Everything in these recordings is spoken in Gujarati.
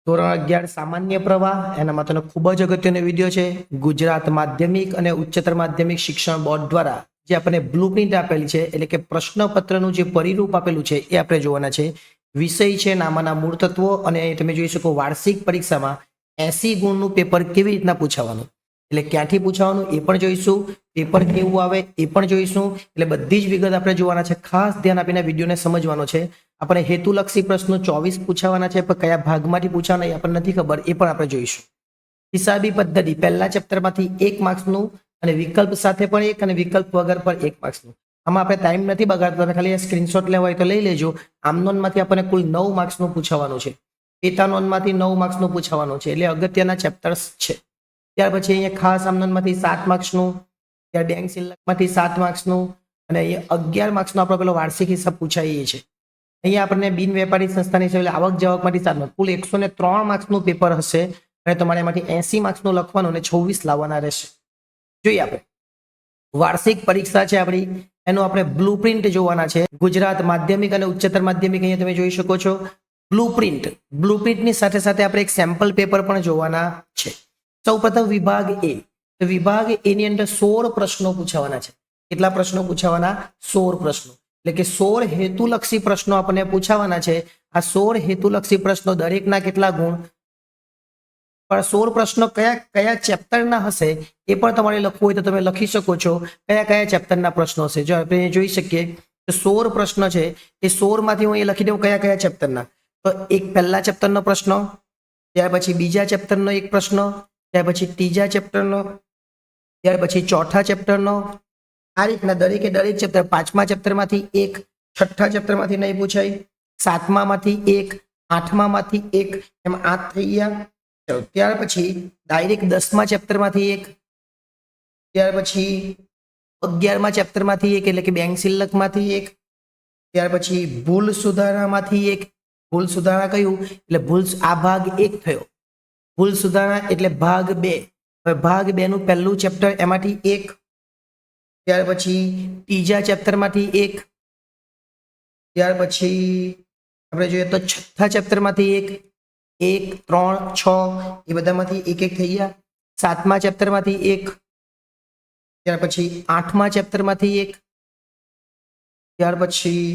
ધોરણ 11 સામાન્ય પ્રવાહ એના માટેનો ખૂબ જ અગત્યનો વિડીયો છે. ગુજરાત માધ્યમિક અને ઉચ્ચતર માધ્યમિક શિક્ષણ બોર્ડ દ્વારા જે આપણને બ્લુપ્રિન્ટ આપેલી છે, એટલે કે પ્રશ્નપત્રનું જે પરિરૂપ આપેલું છે એ આપણે જોવાના છે. વિષય છે નામાના મૂળ તત્વો, અને અહીં તમે જોઈ શકો વાર્ષિક પરીક્ષામાં 80 ગુણનું પેપર કેવી રીતના પૂછાવાનું, એટલે ક્યાંથી પૂછાવાનું એ પણ જોઈશું, પેપર કેવું આવે એ પણ જોઈશું. એટલે બધી જ વિગત આપણે જોવાના છે. ખાસ ધ્યાન આપીને વિડીયોને સમજવાનો છે. આપણે હેતુલક્ષી પ્રશ્નો 24 પૂછાવાના છે, પણ કયા ભાગમાંથી પૂછાવાના એ આપણને નથી ખબર, એ પણ આપણે જોઈશું. હિસાબી પદ્ધતિ પહેલા ચેપ્ટરમાંથી 1 માર્ક્સનું, અને વિકલ્પ સાથે પણ 1 અને વિકલ્પ વગર પણ 1 માર્ક્સનું. આમાં આપણે ટાઈમ નથી બગાડતો, તમે ખાલી સ્ક્રીનશોટ લેવા હોય તો લઈ લેજો. આમનોનમાંથી આપણને કુલ 9 માર્ક્સનું પૂછાવાનું છે. પેટાનોનમાંથી 9 માર્ક્સનું પૂછાવાનું છે, એટલે અગત્યના ચેપ્ટર્સ છે. ત્યાર પછી અહીંયા ખાસ આમનોનમાંથી 7 માર્ક્સનું, ત્યાર બેંક સિલકમાંથી 7 માર્ક્સનું, અને અહીંયા 11 માર્ક્સનો આપણો પેલો વાર્ષિક હિસાબ પૂછાય છે. અહીંયા આપણને બિન વેપારી સંસ્થાની સેવા આવક જાવકમાંથી 7 માર્ક્સ, કુલ 103 માર્ક્સનું પેપર હશે, અને તમારે એમાંથી 80 માર્ક્સનું લખવાનું અને 26 લાવવાના રહેશે. જોઈએ આપણે વાર્ષિક પરીક્ષા છે આપણી, એનું આપણે બ્લુપ્રિન્ટ જોવાના છે. ગુજરાત માધ્યમિક અને ઉચ્ચતર માધ્યમિક અહીંયા તમે જોઈ શકો છો બ્લુપ્રિન્ટની સાથે સાથે આપણે એક સેમ્પલ પેપર પણ જોવાના છે. સૌપ્રથમ વિભાગ એ, તો વિભાગ એ ની અંદર 16 પ્રશ્નો પૂછાવાના છે. કેટલા પ્રશ્નો પૂછાવાના? 16 પ્રશ્નો, એટલે કે 16 હેતુલક્ષી પ્રશ્નો આપણને પૂછાવાના છે. આ 16 હેતુલક્ષી પ્રશ્નો દરેકના કેટલા ગુણ, પણ 16 પ્રશ્નો કયા કયા ચેપ્ટરના હશે એ પણ તમારે લખવું હોય તો તમે લખી શકો છો. કયા કયા ચેપ્ટરના પ્રશ્નો હશે, જો આપણે જોઈ શકીએ તો 16 પ્રશ્ન છે. એ 16 માંથી હું એ લખી દઉં કયા કયા ચેપ્ટરના. તો એક પહેલા ચેપ્ટરનો પ્રશ્ન, ત્યાર પછી બીજા ચેપ્ટરનો એક પ્રશ્ન, ત્યાર પછી ત્રીજા ચેપ્ટરનો, ત્યાર પછી ચોથા ચેપ્ટરનો. આ રીતના દરેકે દરેક ચેપ્ટર, 5મા ચેપ્ટરમાંથી એક, 6ઠ્ઠા ચેપ્ટરમાંથી નહીં પૂછાય, 7મામાંથી એક, 8મામાંથી એક, એમ 8 થઈ ગયા. ત્યાર પછી ડાયરેક્ટ 10મા ચેપ્ટરમાંથી એક, ત્યાર પછી 11મા ચેપ્ટરમાંથી એક, એટલે કે બેંક સિલકમાંથી એક, ત્યાર પછી ભૂલ સુધારામાંથી એક. ભૂલ સુધારા કયું? એટલે ભૂલ, આ ભાગ 1 થયો. ભૂલ સુધારા એટલે ભાગ 2. હવે ભાગ 2 નું પહેલું ચેપ્ટર, એમાંથી એક. ત્યાર પછી ત્રીજા ચેપ્ટરમાંથી એક. ત્યાર પછી આપણે જોઈએ તો 6ઠ્ઠા ચેપ્ટરમાંથી એક, 1, 3, 6 એ બધામાંથી એક એક થઈ ગયા. 7મા ચેપ્ટરમાંથી એક, ત્યાર પછી 8મા ચેપ્ટરમાંથી એક, ત્યાર પછી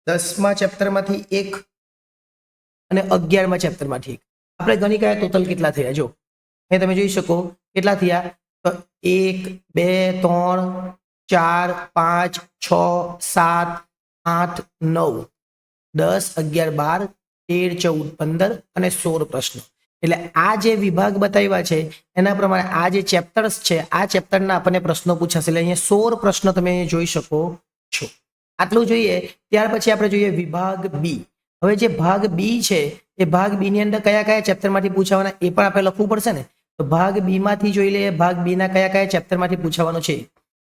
10મા ચેપ્ટરમાંથી એક, અને 11મા ચેપ્ટરમાંથી એક. આપણે ગણી ગયા ટોટલ કેટલા થયા, જો અહીં તમે જોઈ શકો કેટલા થયા. તો 1, 2, 3, 4, 5, 6, 7, 8, 9, 10, 11, 12, 13, 14, 15 અને 16 પ્રશ્નો. એટલે આ જે વિભાગ બતાવ્યા છે એના પ્રમાણે આ જે ચેપ્ટર્સ છે, આ ચેપ્ટરના આપણને પ્રશ્નો પૂછાશે. એટલે અહીંયા 16 પ્રશ્નો તમે અહીંયા જોઈ શકો છો. આટલું જોઈએ. ત્યાર પછી આપણે જોઈએ વિભાગ બી. હવે જે ભાગ બી છે એ ભાગ બી ની અંદર કયા કયા ચેપ્ટરમાંથી પૂછાવાના એ પણ આપણે લખવું પડશે ને. તો ભાગ બી માંથી જોઈ લઈએ, ભાગ બી ના કયા કયા ચેપ્ટરમાંથી પૂછાવાનું છે.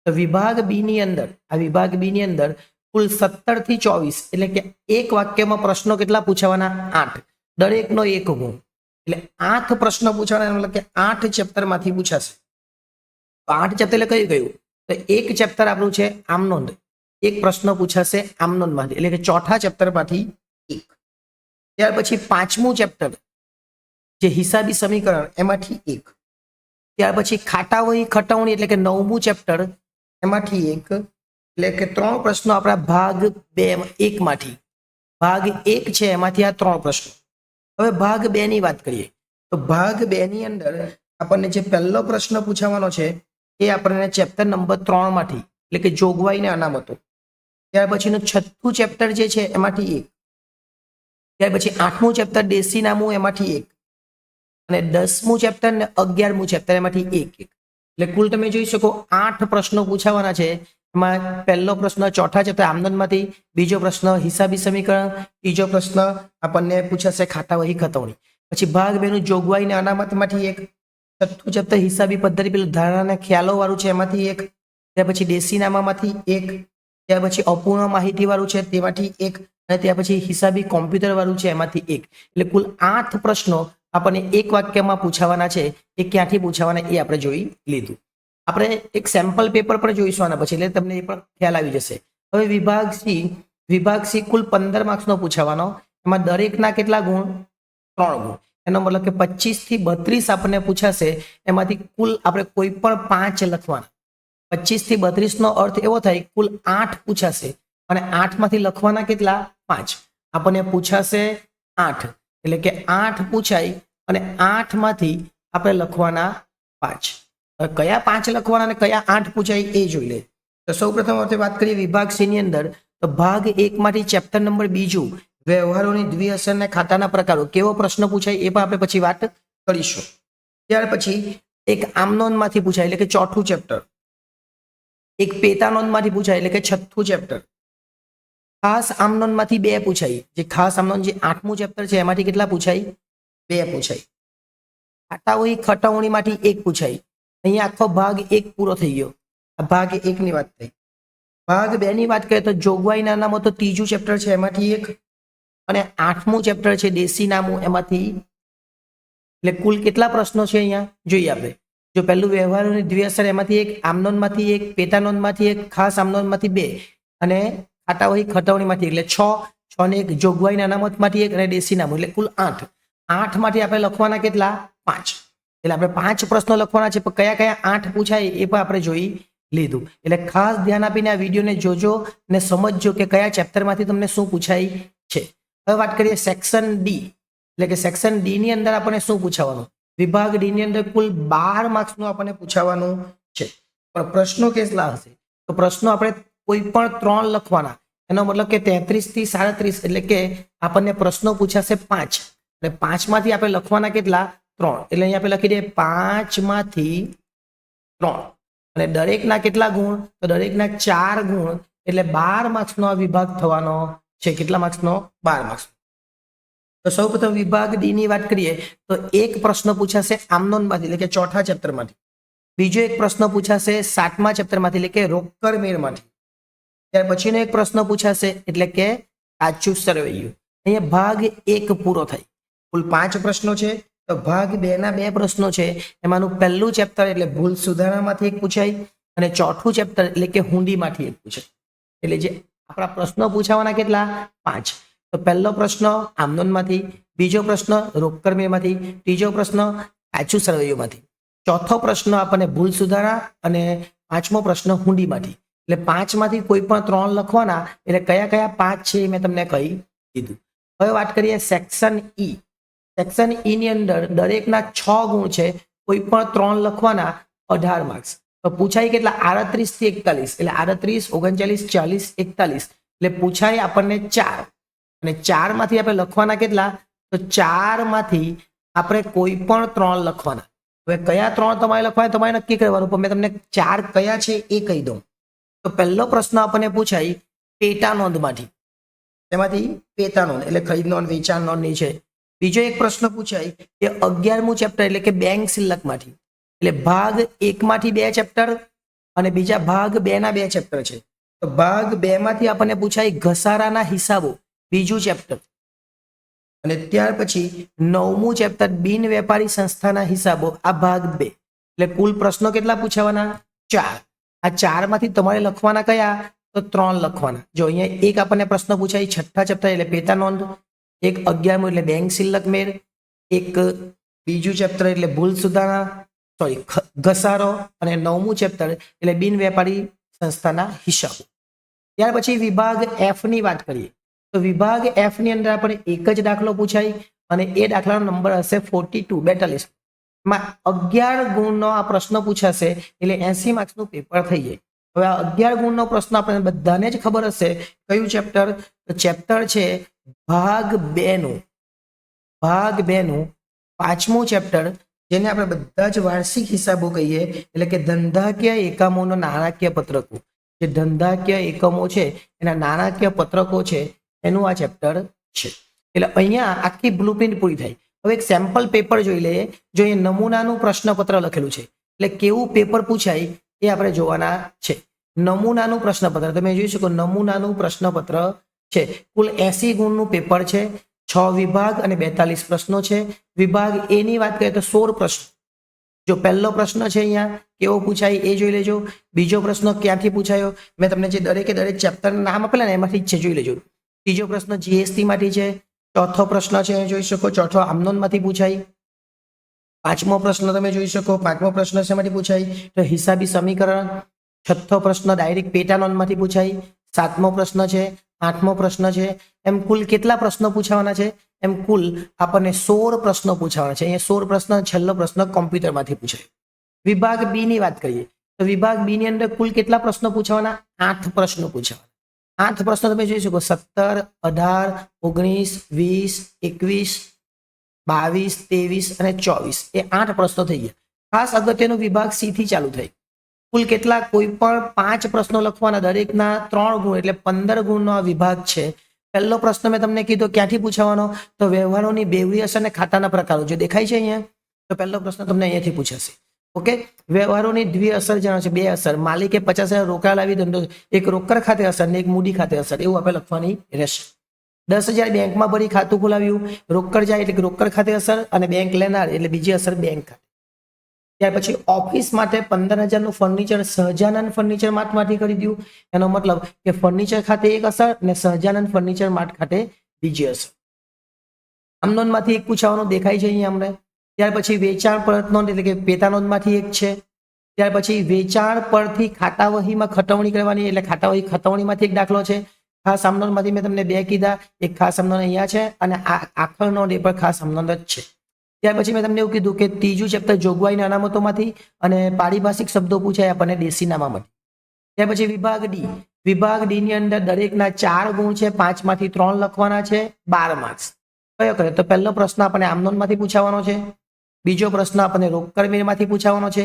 તો વિભાગ બી ની અંદર, આ વિભાગ બી ની અંદર કુલ 17 થી 24, એટલે કે એક વાક્યમાં પ્રશ્નો કેટલા પૂછાવાના? 8. દરેકનો 1 ગુણ, એટલે 8 પ્રશ્નો પૂછવાના, મતલબ કે 8 ચેપ્ટરમાંથી પૂછાશે. તો 8 ચેપ્ટર એટલે કયું કયું? તો એક ચેપ્ટર આપણું છે આમનોંધ, એક પ્રશ્ન પૂછાશે આમનોંધમાંથી, એટલે કે ચોથા ચેપ્ટરમાંથી એક. ત્યાર પછી 5મું ચેપ્ટર જે હિસાબી સમીકરણ, એમાંથી એક. ત્યાર પછી ખાટાવહી ખટાવણી, એટલે કે 9મું ચેપ્ટર, એમાંથી એક. એટલે કે 3 પ્રશ્નો આપણા ભાગ 1 માંથી. ભાગ 1 છે એમાંથી આ 3 પ્રશ્નો. હવે ભાગ 2 ની વાત કરીએ તો ભાગ 2 ની અંદર આપણને જે પહેલો પ્રશ્ન પૂછાવાનો છે એ આપણને ચેપ્ટર નંબર 3 માંથી, એટલે કે જોગવાઈ ને અનામતો. ત્યાર પછીનું 6થું ચેપ્ટર જે છે એમાંથી એક. ત્યાર પછી 8મું ચેપ્ટર દેશી નામું, એમાંથી એક. અને 10મું ચેપ્ટર ને 11મું ચેપ્ટર, એમાંથી એક એક. એટલે કુલ તમે જોઈ શકો 8 પ્રશ્નો પૂછાવાના છે. એમાં પહેલો પ્રશ્ન ચોથા ચેપ્ટર આમનોંધમાંથી, બીજો પ્રશ્ન હિસાબી સમીકરણ, ત્રીજો પ્રશ્ન આપણને પૂછાશે ખાતાવહી ખતવણી. પછી ભાગ 2 નું જોગવાઈ ને અનામતમાંથી એક. 6થું ચેપ્ટર હિસાબી પદ્ધતિ, પેલું ધારણા ખ્યાલો વાળું છે, એમાંથી એક. ત્યાર પછી દેશી નામામાંથી એક. ત્યાર પછી અપૂર્ણ માહિતી વાળું છે તેમાંથી એક. અને ત્યાર પછી હિસાબી કોમ્પ્યુટર વાળું છે એમાંથી એક. એટલે કુલ 8 પ્રશ્નો આપણને એક વાક્યમાં પૂછાવાના છે. એ ક્યાંથી પૂછાવાના એ આપણે જોઈ લીધું. આપણે એક સેમ્પલ પેપર પણ જોઈશું આના પછી, એટલે તમને એ પણ ખ્યાલ આવી જશે. હવે વિભાગ સી કુલ 15 માર્ક્સનો પૂછાવાનો. એમાં દરેકના કેટલા ગુણ? 3 ગુણ. એનો મતલબ કે 25 થી 32 આપણને પૂછાશે, એમાંથી કુલ આપણે કોઈ પણ 5 લખવાના. 25 થી 32 નો અર્થ એવો થાય કુલ 8 પૂછાશે અને 8 માંથી લખવાના કેટલા? 5. આપણને પૂછાશે 8, એટલે કે 8 પૂછાય અને 8 માંથી આપણે લખવાના 5. હવે કયા 5 લખવાના અને કયા 8 પૂછાય એ જોઈ લે. તો સૌપ્રથમ આપણે વાત કરીએ વિભાગ સી ની અંદર, તો ભાગ 1 માંથી ચેપ્ટર નંબર 2 વ્યવહારોની દ્વિઅસરના ખાતાના પ્રકારો, કેવો પ્રશ્ન પૂછાય એ પણ આપણે પછી વાત કરીશું. ત્યાર પછી એક આમનોંધમાંથી પૂછાય એટલે કે 4થું ચેપ્ટર, એક પેટાનોંધમાંથી પૂછાય એટલે કે 6થું ચેપ્ટર, ખાસ આમનોંધમાંથી 2 પૂછાય, જે ખાસ આમનોંધ જે 8મું ચેપ્ટર છે એમાંથી કેટલા પૂછાય? 2 પૂછાય. આટાઓની ખટાવણીમાંથી 1 પૂછાય. અહીંયા આખો ભાગ 1 પૂરો થઈ ગયો. આ ભાગ 1 ની વાત થઈ. ભાગ 2 ની વાત કરીએ તો જોગવાઈના નામો, તો 3જું ચેપ્ટર છે એમાંથી 1 અને 8મું ચેપ્ટર છે દેશી નામું, એમાંથી. એટલે કુલ કેટલા પ્રશ્નો છે અહીંયા જોઈએ આપણે. જો પહેલું વ્યવહારોની દ્વિઅસર, એમાંથી 1, આમનોંધમાંથી 1, પેટાનોંધમાંથી 1, ખાસ આમનોંધમાંથી 2 અને આટાઓની ખટાવણીમાંથી, એટલે 6 ને 1 જોગવાઈના અનામતમાંથી 1 અને દેશી નામું, એટલે કુલ 8. 8 માંથી આપણે લખવાના કેટલા? 5. એટલે આપણે 5 પ્રશ્નો લખવાના છે, પણ કયા કયા 8 પૂછાય એ પણ આપણે જોઈ લીધું. એટલે ખાસ ધ્યાન આપીને આ વિડીયોને જોજો અને સમજજો કે કયા ચેપ્ટરમાંથી તમને શું પૂછાય છે. હવે વાત કરીએ સેક્શન ડી, એટલે કે સેક્શન ડી ની અંદર આપણને શું પૂછાવાનું? વિભાગ ડી ની અંદર કુલ 12 માર્ક્સનું આપણને પૂછાવાનું છે, પણ પ્રશ્નો કેટલા હશે? તો પ્રશ્નો આપણે કોઈ પણ 3 લખવાના. એનો મતલબ કે 33 થી 37, એટલે કે આપણને પ્રશ્નો પૂછાશે 5 અને 5 માંથી આપણે લખવાના કેટલા? 3. એટલે અહીંયા આપણે લખી દઈએ 5 માંથી 3 અને દરેકના કેટલા ગુણ? તો દરેકના 4 ગુણ, એટલે 12 માર્ક્સનો આ વિભાગ થવાનો છે. કેટલા માર્ક્સનો? 12 માર્ક્સ. તો સૌપ્રથમ વિભાગ ડી ની વાત કરીએ તો એક પ્રશ્ન પૂછાશે આમનોંધમાંથી, એટલે કે 4થા ચેપ્ટરમાંથી. બીજો એક પ્રશ્ન પૂછાશે 7મા ચેપ્ટરમાંથી, એટલે કે રોકડ મેળમાંથી. ત્યાર પછીનો એક પ્રશ્ન પૂછાશે એટલે કે સાચું સરવૈયું. અહીંયા ભાગ 1 પૂરો થાય. કુલ 5 પ્રશ્નો છે, તો ભાગ 2 ના 2 પ્રશ્નો છે. એમાંનું પહેલું ચેપ્ટર એટલે ભૂલ સુધારણામાંથી 1 પૂછાય અને 4થું ચેપ્ટર એટલે કે હુંડીમાંથી 1 પૂછાય. એટલે જે આપણા પ્રશ્નો પૂછાવાના કેટલા? 5. તો પહેલો પ્રશ્ન આમનોંધમાંથી, બીજો પ્રશ્ન રોકડ મેળમાંથી, ત્રીજો પ્રશ્ન સાચું સરવૈયુંમાંથી, ચોથો પ્રશ્ન આપણને ભૂલ સુધારણા અને 5મો પ્રશ્ન હુંડીમાંથી. એટલે 5 માંથી કોઈ પણ 3 લખવાના. એટલે કયા કયા 5 છે એ મેં તમને કહી દીધું. હવે વાત કરીએ સેક્શન ઈ. સેક્શન ઈ ની અંદર દરેકના 6 ગુણ છે, કોઈ પણ 3 લખવાના, 18 માર્ક્સ. તો પૂછાય કેટલા? 38 થી 41, એટલે 38, 39, 40, 41, એટલે પૂછાય આપણને 4 અને 4 માંથી આપણે લખવાના કેટલા? તો 4 માંથી આપણે કોઈ પણ 3 લખવાના. હવે કયા 3 તમારે લખવાના તમારે નક્કી કરવાનું, પણ મેં તમને 4 કયા છે એ કહી દઉં. તો પહેલો પ્રશ્ન આપણને પૂછાય પેટાનોંધમાંથી, તેમાંથી પેટાનોંધ એટલે ખરીદ નોંધ, વેચાણ નોંધની છે. બીજો એક પ્રશ્ન પૂછાય કે 11મું ચેપ્ટર એટલે કે બેંક શિલ્લકમાંથી, એટલે ભાગ 1 માંથી 2 ચેપ્ટર અને બીજા ભાગ 2 ના 2 ચેપ્ટર છે. તો ભાગ 2 માંથી આપણને પૂછાય ઘસારાના હિસાબો, બીજું ચેપ્ટર. અને ત્યાર પછી 9મું ચેપ્ટર બિન વેપારી સંસ્થાના હિસાબો, આ ભાગ 2. એટલે કુલ પ્રશ્નો કેટલા પૂછાવાના? 4. આ 4 માંથી તમારે લખવાના કયા? તો 3 લખવાના. જો અહીંયા એક આપણને પ્રશ્ન પૂછાય 6થા ચેપ્ટર એટલે પેટાનોંધ, એક 11મું એટલે બેંક શિલ્લક મેળ, એક બીજું ચેપ્ટર એટલે ભૂલ સુધારણા, સોરી ઘસારો, અને 9મું ચેપ્ટર એટલે બિન વેપારી સંસ્થાના હિસાબો. ત્યાર પછી વિભાગ એફ ની વાત કરીએ તો વિભાગ એફ ની અંદર આપણે એક જ દાખલો પૂછાય અને એ દાખલાનો નંબર હશે 42. માં 11 ગુણનો આ પ્રશ્ન પૂછાશે, એટલે 80 માર્ક્સનું પેપર થઈ જાય. હવે આ 11 ગુણનો પ્રશ્ન આપણને બધાને જ ખબર હશે કયું ચેપ્ટર? તો ચેપ્ટર છે ભાગ 2 નું 5મું ચેપ્ટર, જેને આપણે બધા જ વાર્ષિક હિસાબો કહીએ, એટલે કે ધંધાકીય એકમોનો નાણાકીય પત્રકો. જે ધંધાકીય એકમો છે એના નાણાકીય પત્રકો છે એનું આ ચેપ્ટર છે. એટલે અહીંયા આખી બ્લુપ્રિન્ટ પૂરી થાય. હવે એક સેમ્પલ પેપર જોઈ લઈએ. જો એ નમૂનાનું પ્રશ્નપત્ર લખેલું છે, એટલે કેવું પેપર પૂછાય એ આપણે જોવાના છે. નમૂનાનું પ્રશ્નપત્ર તમે જોઈ શકો, નમૂનાનું પ્રશ્નપત્ર છે. કુલ 80 ગુણનું પેપર છે, 6 વિભાગ અને 42 પ્રશ્નો છે. વિભાગ એ ની વાત કરીએ તો 16 પ્રશ્નો. જો પહેલો પ્રશ્ન છે અહીંયા કેવો પૂછાય એ જોઈ લેજો. બીજો પ્રશ્ન ક્યાંથી પૂછાયો, મેં તમને જે દરેકે દરેક ચેપ્ટરના નામ આપેલા ને એમાંથી જ છે, જોઈ લેજો. ત્રીજો પ્રશ્ન જીએસટી માંથી છે. ચોથો પ્રશ્ન છે અહીં જોઈ શકો, ચોથો આમનોનમાંથી પૂછાય. પાંચમો પ્રશ્ન તમે જોઈ શકો, પાંચમો પ્રશ્ન શેમાંથી પૂછાય તો હિસાબી સમીકરણ. છઠ્ઠો પ્રશ્ન ડાયરેક્ટ પેટા નોંધમાંથી પૂછાય. સાતમો પ્રશ્ન છે, આઠમો પ્રશ્ન છે. એમ કુલ કેટલા પ્રશ્નો પૂછાવાના છે? એમ કુલ આપણને 16 પ્રશ્નો પૂછાવાના છે. અહીંયા 16 પ્રશ્ન, છેલ્લો પ્રશ્ન કોમ્પ્યુટરમાંથી પૂછાય. વિભાગ બી ની વાત કરીએ તો વિભાગ બી ની અંદર કુલ કેટલા પ્રશ્નો પૂછાવાના? 8 પ્રશ્નો પૂછાવાના. 8 પ્રશ્નો તમે જોઈ શકો, 17, 18, 19, 20, 21, 22, 23 અને 24 એ 8 પ્રશ્નો થઈ ગયા. ખાસ અગત્યનું વિભાગ સી થી ચાલુ થાય. કુલ કેટલા? કોઈ પણ 5 પ્રશ્નો લખવાના, દરેકના 3 ગુણ એટલે 15 ગુણનો આ વિભાગ છે. પહેલો પ્રશ્ન મેં તમને કીધો ક્યાંથી પૂછાવાનો તો વ્યવહારોની બેવડી અસર અને ખાતાના પ્રકારો જે દેખાય છે અહીંયા, તો પહેલો પ્રશ્ન તમને અહીંયાથી પૂછાશે. ઓકે, વ્યવહારોની દ્વિ અસર જણાવે છે, 2 અસર. માલિકે 50,000 રોકડા લાવી ધંધો, એક રોકડ ખાતે અસર ને એક મૂડી ખાતે અસર, એવું આપણે લખવાની રહેશે. 10,000 બેંકમાં ભરી ખાતું ખોલાવ્યું, રોકડ જાય એટલે રોકડ ખાતે અસર અને બેંક લેનાર એટલે બીજી અસર બેંક ખાતે. ત્યાર પછી ઓફિસ માટે 15,000 નું ફર્નિચર સહજાનંદ ફર્નિચર માર્ટમાંથી ખરીદ્યું. એનો મતલબ કે ફર્નિચર ખાતે એક અસર અને સહજાનંદ ફર્નિચર માર્ટ ખાતે બીજી અસર. આમનોંધમાંથી એક પૂછાવાનું દેખાય છે અહીંયા અમને. ત્યાર પછી વેચાણ પરત નોંધ એટલે કે પેટા નોંધમાંથી એક છે. ત્યાર પછી વેચાણ પરથી ખાતાવહીમાં ખતવણી કરવાની એટલે ખાતાવહી ખતવણીમાંથી એક દાખલો છે. ખાસ આમનોંધમાંથી મેં તમને 2 કીધા, એક ખાસ આમનોંધ અહીંયા છે અને આ આખર નોંધ એ પણ ખાસ આમનોંધ જ છે. ત્યાર પછી મેં તમને એવું કીધું કે ત્રીજું ચેપ્ટર જોગવાઈના અનામતોમાંથી અને પારિભાષિક શબ્દો પૂછાય આપણને દેશીનામામાંથી. ત્યાર પછી વિભાગ ડી. વિભાગ ડી ની અંદર દરેકના 4 ગુણ છે, 5 માંથી 3 લખવાના છે, 12 માર્ક્સ. કયો કરે તો પહેલો પ્રશ્ન આપણને આમનોંધમાંથી પૂછાવાનો છે. બીજો પ્રશ્ન આપણને રોકડ મેળમાંથી પૂછાવાનો છે.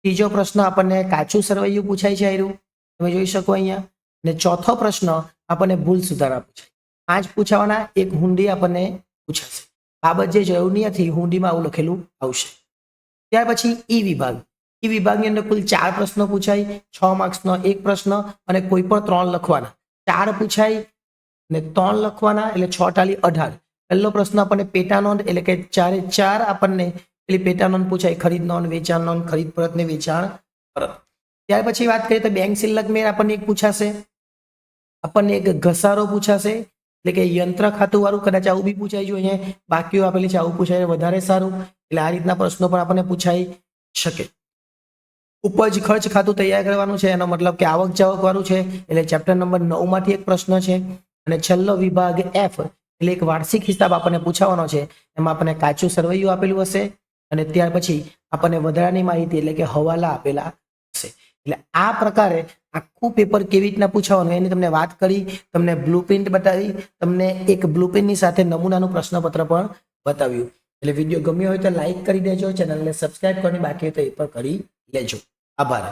ત્રીજો પ્રશ્ન આપણને કાચું સરવૈયું પૂછાય છે, આયરું તમે જોઈ શકો અહીંયા. ને ચોથો પ્રશ્ન આપણને ભૂલ સુધારા પૂછાય. 5 પૂછાવાના, એક હુંડી આપણને પૂછાશે. બાબત જે જરૂરી નથી હુંડીમાં આવું લખેલું આવશે. ત્યાર પછી ઈ વિભાગ. ઈ વિભાગની અંદર કુલ 4 પ્રશ્નો પૂછાય, 6 માર્ક્સનો એક પ્રશ્ન અને કોઈ પણ 3 લખવાના. 4 પૂછાય ને 3 લખવાના એટલે 6 ટાલી 18. પહેલો પ્રશ્ન આપણને પેટા નોંધ એટલે કે 4 આપણને પેલી પેટા નોંધ પૂછાય, ખરીદ નોંધ, વેચાણ નોંધ, ખરીદ પરત ને વેચાણ પરત. ત્યાર પછી વાત કરીએ તો બેંક સિલક મેળ આપણને એક પૂછાશે. આપણને એક ઘસારો પૂછાશે એટલે કે યંત્ર ખાતું વાળું, કદાચ આવું બી પૂછાય જો અહીંયા બાકીઓ આપેલી છે, આવું પૂછાય વધારે સારું. એટલે આ રીતના પ્રશ્નો પણ આપણને પૂછાઈ શકે. ઉપજ ખર્ચ ખાતું તૈયાર કરવાનું છે, એનો મતલબ કે આવક જાવક વાળું છે એટલે ચેપ્ટર નંબર 9 માંથી એક પ્રશ્ન છે. અને છેલ્લો વિભાગ એફ એટલે એક વાર્ષિક હિસાબ આપણને પૂછાવાનો છે. એમાં આપણને કાચું સરવૈયું આપેલું હશે અને ત્યાર પછી આપણને વધારાની માહિતી એટલે કે હવાલા આપેલા હશે. એટલે આ પ્રકારે આખું પેપર કેવી રીતના પૂછાવાનું એની તમને વાત કરી, તમને બ્લુપ્રિન્ટ બતાવી, તમને એક બ્લુપ્રિન્ટની સાથે નમૂનાનું પ્રશ્નપત્ર પણ બતાવ્યું. એટલે વિડીયો ગમ્યો હોય તો લાઈક કરી દેજો, ચેનલને સબસ્ક્રાઇબ કરવાની બાકી હોય તો એ પણ કરી લેજો. આભાર.